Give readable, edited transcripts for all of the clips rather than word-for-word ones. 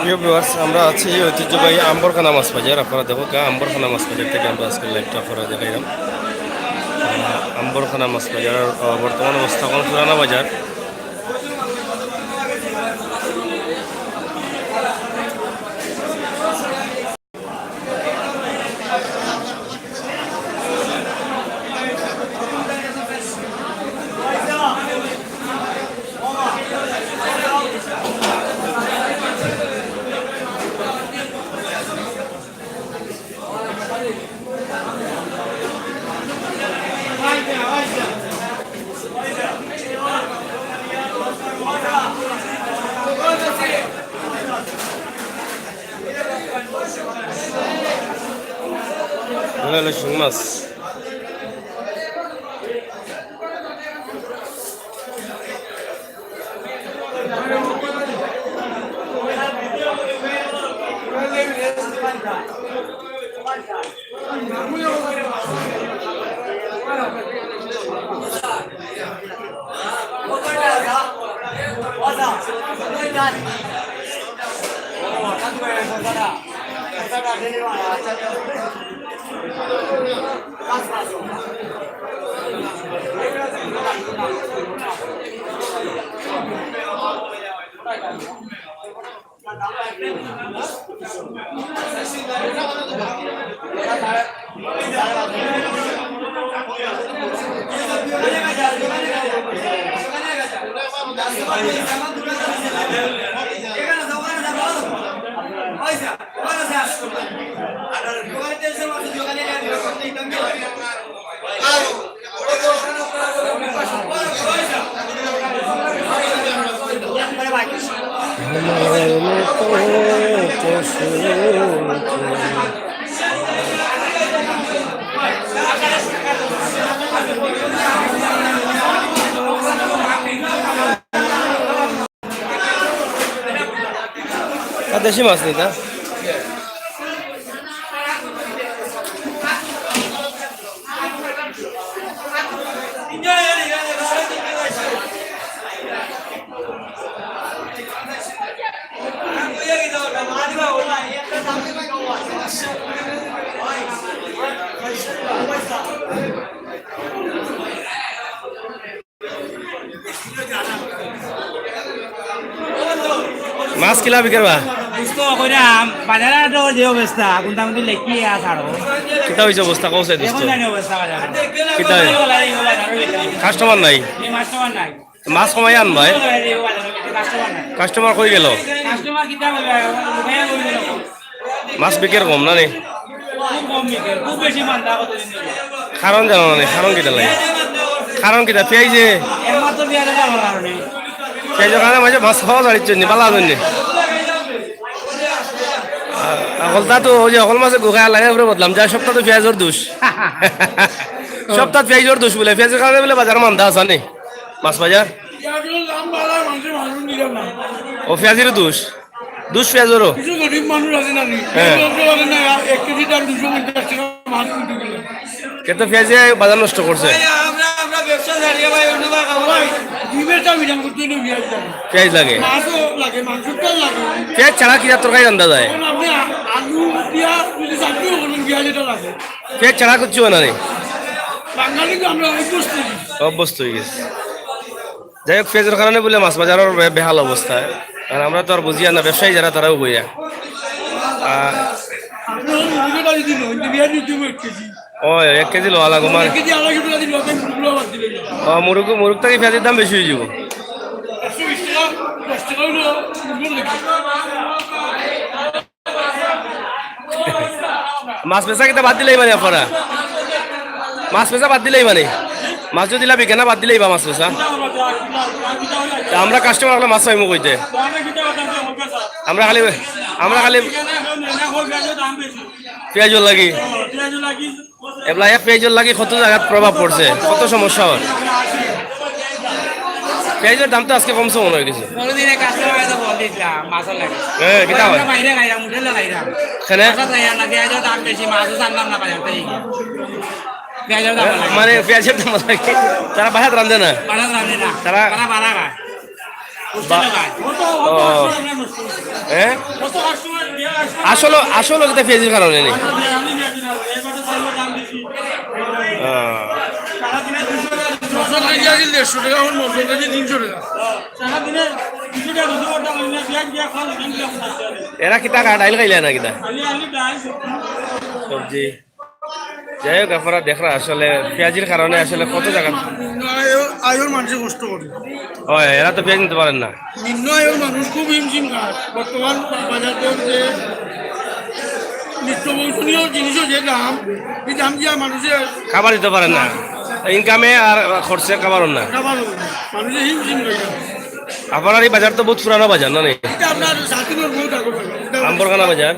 প্রিয় ভিউয়ার্স, আমরা আছি ঐতিহ্যবাহী আম্বরখানা মাছ বাজার। আপনারা দেখো আম্বরখানা মাছ বাজার থেকে আমরা আজকে লাইভটা আপনারা দেখাইলাম। আম্বরখানা মাছ বাজার বর্তমান অবস্থা কোন পুরানা বাজার। শিং মাছ দেশি মাছ নেই তা মাছ কিলা বিকেরবা কিতা হয়েছে অবস্থা কৌছে কিতা কাস্টমার নাই মাছ কমাই আন ভাই কাস্টমার কই গেল মাছ বিকের কম না নি কারণ জানো না কারণ কিটা লাগে কারণ কিটা পেঁয়াজে পেঁয়াজের কারণে মাঝে মাছ খাওয়া যাচ্ছে নি পালা জন্য অকলতা তো ওই যে অকল মাছে গোখায় লাগে উপরে বদলাম যা সপ্তাহ তো পেঁয়াজের দোষ সপ্তাহ পেঁয়াজের দোষ বলে পেঁয়াজের কারণে বলে বাজার মান্দা আছে নি মাছ বাজার ও পেঁয়াজের দোষ দোষ পেঁয়াজেরও কত পেঁয়াজে বাজার নষ্ট করছে পেঁয়াজ লাগে পেঁয়াজ ছাড়া কি তরকারি রান্না যায় পেঁয়াজ ছাড়া করছি না অভ্যস্ত হয়ে গেছে যাই হোক পেঁয়াজের কারণে বলে মাছ বাজারের বেহাল অবস্থা আর আমরা তো আর বুঝিয়া না ব্যবসায়ী যারা তারাও বইয়া ও 1 কেজি লোয়া লাগো মানে মুরুগ থেকে পেঁয়াজের দাম বেশি হয়ে যাব মাছ পেঁচা কিতা বাদ দিলেই মানে আপনারা মাছ পেঁচা বাদ দিলেই মানে মাছ যদি লাভি কেনা বাদ দিলেই বা মাছ পেঁচা আমরা কাস্টমার হলে মাছ পাইমু কইতে আমরা খালি পেঁয়াজের লাগি এবার পেঁয়াজের লাগি কত জায়গায় প্রভাব পড়ছে কত সমস্যা হয় পেঁয়াজের দাম তো আজকে কমছে মনে হয়ে গেছে মানে পেঁয়াজের দাম তারা বাসাত রান্ধে না তারা হ্যাঁ আসলে আসলে কিন্তু পেঁয়াজের কারণে নেই এরা কিতা ডাইল খাইলে না কিতা সবজি যাই হোক আপনারা দেখরা আসলে পেঁয়াজের কারণে আসলে কত জায়গা আয়ের মানুষের কষ্ট করে হয় এরা তো পেঁয়াজ নিতে পারেন না নিম্ন আয়ের মানুষ খুব হিমশিম খায় বর্তমান বাজারের যে নিত্য প্রয়োজনীয় জিনিসের যে দাম এই দাম দিয়ে মানুষের খাবার দিতে পারেন না ইনকামে আর খরচে খাবার না খাবার মানুষের হিমশিম খায় আপনার এই বাজার তো বহুত পুরানো বাজার না নেই এটা আপনার জাতির বহুত আগে আম্বরখানা বাজার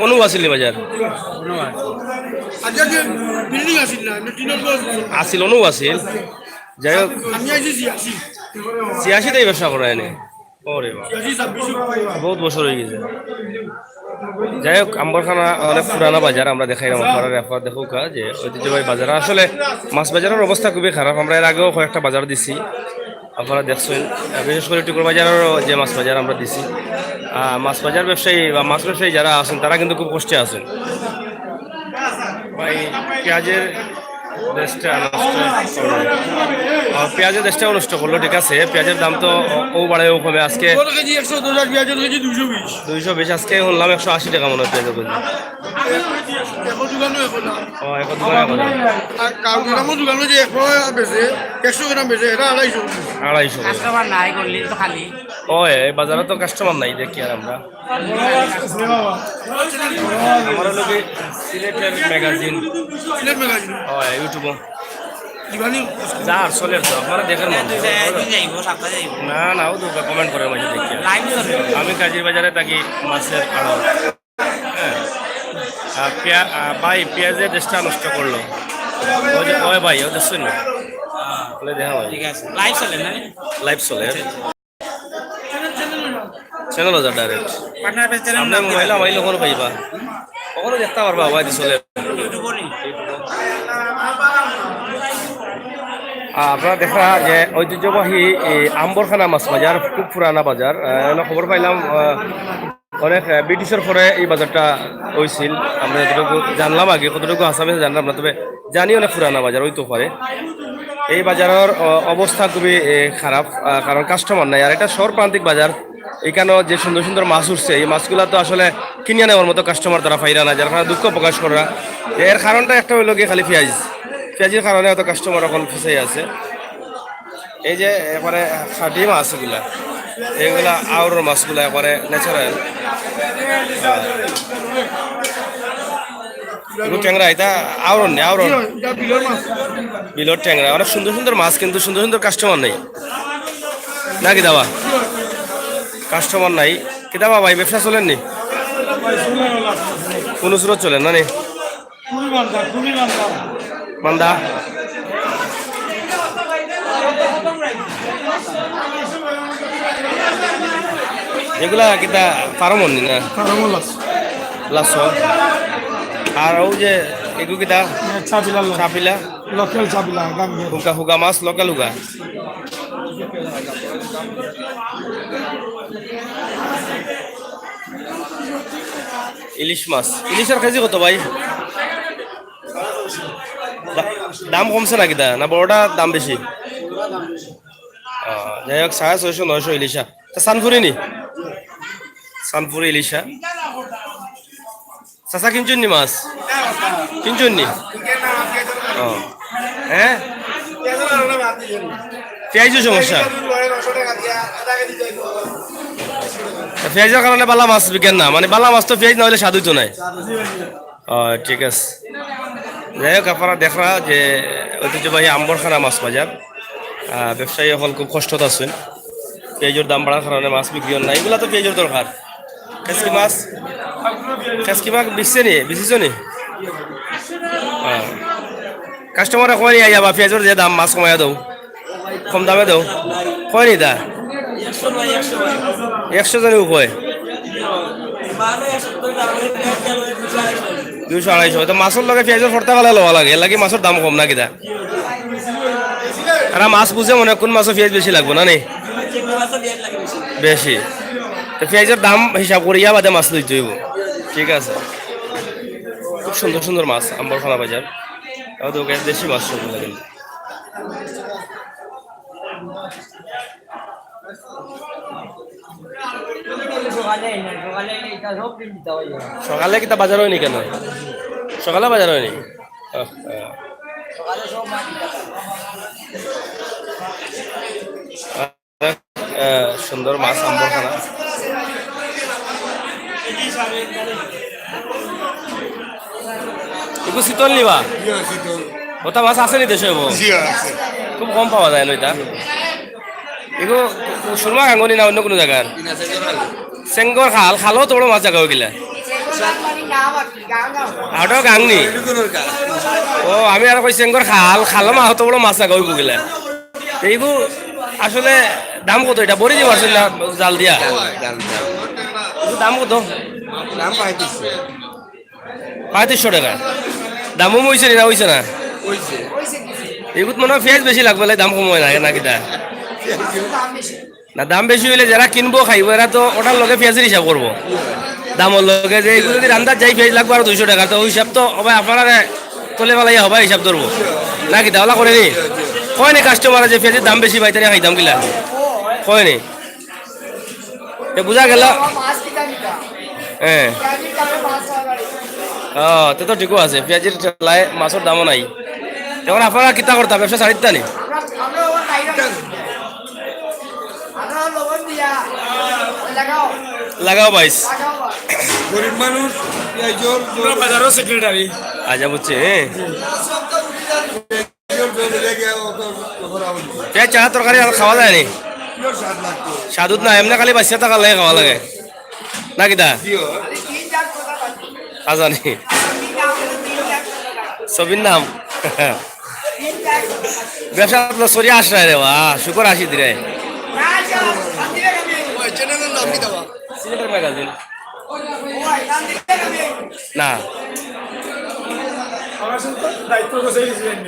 অনু আসিল বাজার আজকে যে বিল্ডিং আসিল না টিনের আসিল অনু আসিল যাই হোক আমি আইছি 86 ব্যবসা করে এনে ওরে বাবা 26 বহুত বছর হয়ে গেছে যাই হোক আম্বরখানা অনেক পুরানা বাজার আমরা দেখাইলাম আপনারা দেখো যে ঐতিহ্যবাহী বাজার আসলে মাছ বাজারের অবস্থা খুবই খারাপ আমরা এর আগেও কয়েকটা বাজার দিছি আপনারা দেখছেন বিশেষ করে টুকুর বাজারেরও যে মাছ বাজার আমরা দিছি মাছ বাজার ব্যবসায়ী বা মাছ ব্যবসায়ী যারা আছেন তারা কিন্তু খুব কষ্টে আছেন ভাই পেঁয়াজের পেঁয়াজের দেশটাও নষ্ট করলো ঠিক আছে পেঁয়াজের দাম তো ও বাড়ে ও কমে আজকে 220 আজকে শুনলাম 180 টাকা মনে হয় পেঁয়াজের কেজি বাজারে তো কাস্টমার নাই দেখি আর আমরা আমার লোকে সিলেটের ম্যাগাজিন ইউটিউব যার চলে তো আপনারা দেখেন না না ও তো কমেন্ট করে মাঝে দেখি আমি কাজির বাজারে থাকি মাছের আড়াল ভাই পেঁয়াজের দেশটা নষ্ট করলো ওই ভাই ও দেখছেন না দেখা ভাই লাইভ চলে চ্যানেল যা ডাইরেক্ট আপনার মহিলা মাইল কখনো পাইবা কখনো দেখতে পারবা ভাই চলে আপনারা দেখা যে ঐতিহ্যবাহী আম্বরখানা মাছ বাজার খুব পুরানা বাজার খবর পাইলাম অনেক ব্রিটিশের পরে এই বাজারটা হয়েছিল আমরা যতটুকু জানলাম আগে কতটুকু আসামে জানলাম না তবে জানি অনেক পুরানা বাজার হইতে পারে এই বাজারের অবস্থা খুবই খারাপ কারণ কাস্টমার নাই আর এটা শহর প্রান্তিক বাজার এখানেও যে সুন্দর সুন্দর মাছ উঠছে এই মাছগুলো তো আসলে কিনে নেওয়ার মতো কাস্টমার তারা পাইরা না যার কারণে দুঃখ প্রকাশ করা এর কারণটা একটা হইল গিয়ে খালি পেঁয়াজের কারণে এত কাস্টমার এখন ফেসে আছে এই যে এবারে খাটি মাছগুলা এইগুলা আউরের মাছগুলা একবারে ন্যাচারাল ট্যাংরা এটা আউরন নেই আউরন বিলর ট্যাংরা অনেক সুন্দর সুন্দর মাছ কিন্তু সুন্দর সুন্দর কাস্টমার নেই নাকি দাবা কাস্টমার নাই কিতাবা ভাই ব্যবসা চলেন নি কোন সুরত চলেন না নি মান্দা এগুলা কিতা ফার্মন নি না লাস আর ও যে এগু কিতা চাপিলা লোকাল চাপিলা হুকা হুকা মাছ লোকাল হুকা ইলিশ মাছ ইলিশের কেজি কত ভাই দাম কমছে নাকি দা না বড়টা দাম বেশি যাই হোক 650-900 ইলিশা সানপুরি নি সানপুরি ইলিশা চাচা কিনছেন নি মাছ কিনছেন নি হ্যাঁ পেঁয়াজের সমস্যা পেঁয়াজের কারণে বালা মাছ বিকেন না মানে বালা মাছ তো পেঁয়াজ না হলে স্বাদ হইতো নাই ঠিক আছে যাই হোক আপনারা দেখা যে ঐতিহ্যবাহী আম্বরখানা মাছ বাজার ব্যবসায়ী এখন খুব কষ্টত আছেন পেঁয়াজের দাম বাড়ার কারণে মাছ বিক্রি নাই এগুলা তো পেঁয়াজের দরকার খেসকি মাছ বিচছ নি কাস্টমারে কয় নি আইয়া বা পেঁয়াজের যে দাম মাছ কমাইয়া দাও কম দামে দাও কয় নি দা 100 জনেও কয় 200-250 তো মাছের লগে পেঁয়াজের ফর্তা ফেলা লওয়া লাগে এর লাগে মাছের দাম কম না কিনা আর মাছ বুঝে মনে কোন মাছের পেঁয়াজ বেশি লাগবো না নি বেশি তো পেঁয়াজের দাম হিসাব করিয়া বাদে মাছ লইতে হইব ঠিক আছে খুব সুন্দর সুন্দর মাছ আম্বরখানা বাজার ওকে দেশি মাছ সুন্দর লাগে সকালে কিতা বাজার হয়নি কেন সকালে বাজার হয়নি সুন্দর মাছ আম্বরখানা একটু শীতল নিবা ওটা মাছ আছে নি দেশে খুব কম পাওয়া যায় নইটা এগো সুরমা গাঙ্গনি না অন্য কোনো জায়গার চেঙ্গর খাল খালও তো বড় মাছ জায়গা গিলা আউটাও গাংনি ও আমি আর কই চেঙ্গর খাল খালো মা হতো বড় মাছ জায়গা হইব গিলা এইগু আসলে দাম কত এটা বড়ি যে পারছিল না জাল দিয়া দাম কত দাম 3500 টাকা দামও হইছে না হইছে না এগুত মনে হয় পেঁয়াজ বেশি লাগবে দাম কম হয় না নাকি তা না দাম বেশি হইলে যারা কিনবো খাইবো এরা তো ওটার লগে পেঁয়াজের হিসাব করবো দামের লগে যে এগুলো যদি রান্দার যাই পেঁয়াজ লাগবে আর 200 টাকা তো ওই হিসাব তো হবে আপনারা তোলে ফেলাই হবে হিসাব ধরবো নাকি তাহলে করে নি কয় নি কাস্টমার যে পেঁয়াজের দাম বেশি পাই তাই খাইতাম কিলা কয় নি বুঝা গেল হ্যাঁ তে তো ঠিকও আছে পেঁয়াজের ঠেলায় মাছের দামও নাই এখন আপনারা কিতা করতাম ব্যবসা ছাড়িতা নি লাগাও বাইস গরিব মানুষ বাজারও সেক্রেটারি আজা বুঝছে পেঁয়াজ চা তরকারি আর খাওয়া যায় নি স্বাদুত না এমনি খালি বাচ্চা থাকার লাগে খাওয়া লাগে না কিতা আজানি ছবির নাম ব্যবসা সরিয়ে আসরায় রে বা শুকর আসি দিরে ম্যাগাজিন না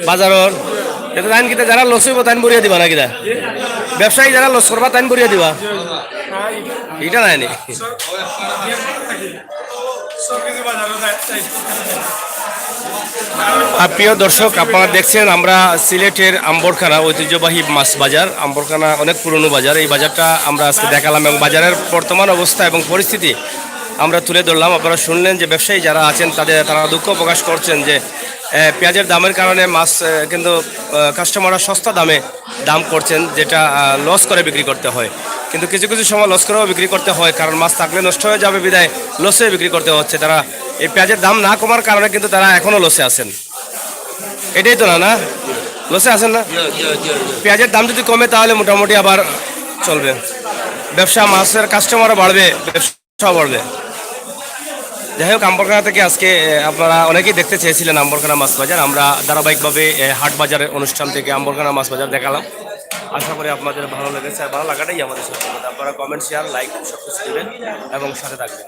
বাজারর এটা তাইন কিতা যারা লস হইব তাইন বরিয়া দিবা না কিতা ব্যবসায়ী যারা লস করবা তাইন বরিয়া দিবা এটা নাই নি প্রিয় দর্শক আপনারা দেখছেন আমরা সিলেটের আম্বরখানা ঐতিহ্যবাহী মাছ বাজার আম্বরখানা অনেক পুরনো বাজার এই বাজারটা আমরা আজকে দেখালাম এবং বাজারের বর্তমান অবস্থা এবং পরিস্থিতি আমরা তুলে ধরলাম আপনারা শুনলেন যে ব্যবসায়ী যারা আছেন তারা দুঃখ প্রকাশ করছেন যে পেঁয়াজের দামের কারণে মাছ কিন্তু কাস্টমাররা সস্তা দামে দাম করছেন যেটা লস করে বিক্রি করতে হয় কিন্তু কিছু কিছু সময় লস করেও বিক্রি করতে হয় কারণ মাছ থাকলে নষ্ট হয়ে যাবে বিদায় লসে বিক্রি করতে হচ্ছে তারা এই পেঁয়াজের দাম না কমার কারণে কিন্তু তারা এখনও লসে আছেন এটাই তো না লসে আছেন না পেঁয়াজের দাম যদি কমে তাহলে মোটামুটি আবার চলবে ব্যবসা মাছের কাস্টমারও বাড়বে ব্যবসাও বাড়বে যাই হোক আম্বরখানা থেকে আজকে আপনারা অনেকেই দেখতে চেয়েছিলেন আম্বরখানা মাছ বাজার আমরা ধারাবাহিকভাবে হাট বাজারের অনুষ্ঠান থেকে আম্বরখানা মাছ বাজার দেখালাম আশা করি আপনাদের ভালো লেগেছে আর ভালো লাগাটাই আমাদের সাথে আপনারা কমেন্ট শেয়ার লাইক সব কিছু দেবেন এবং সাথে থাকবেন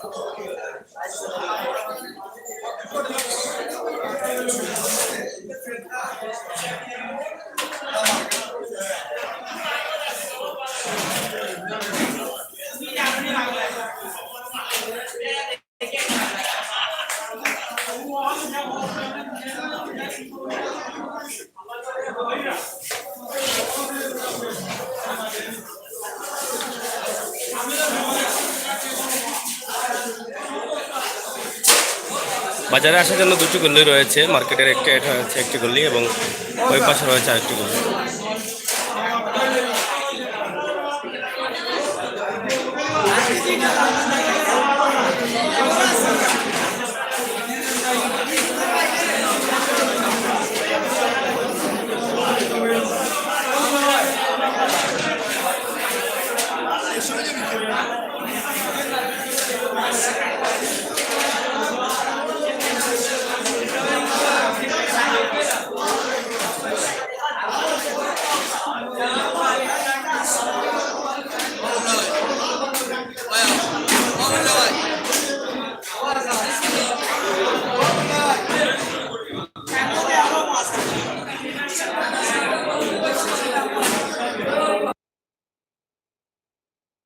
বাজারে আসার জন্য দুটি গল্লি রয়েছে মার্কেটের এটা হচ্ছে একটি গল্লি এবং ওই পাশে রয়েছে আরেকটি গল্লি